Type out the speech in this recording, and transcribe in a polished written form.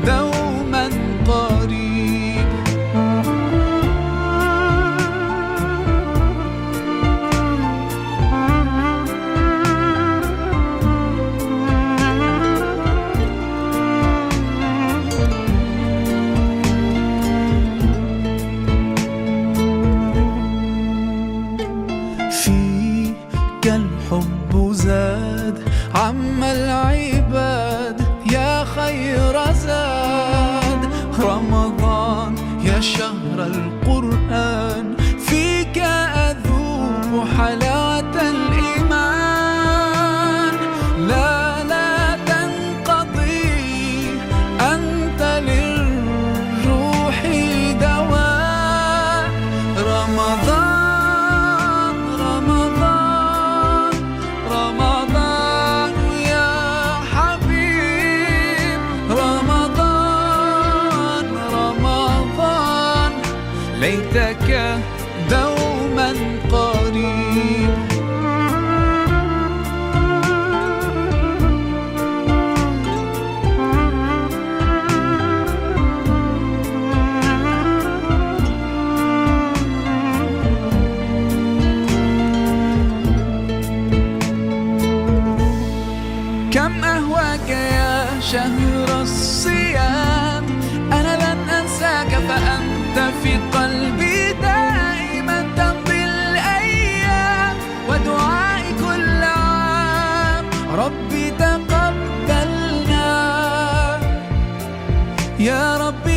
دوما قريب. فيك الحب زاد عم العباد يا خير زاد. رمضان يا شهر القرآن فيك أذوق حلاوة الإيمان. لا تنقضي أنت للروح دواء. رمضان رمضان رمضان يا حبيب. رمضان رمضان ليتك دوما قريب. كم أهواك يا شهر الصيام، أنا لن أنساك فأنت في قلبي دائما. تمضي الأيام ودعائي كل عام، ربي تقبلنا يا ربي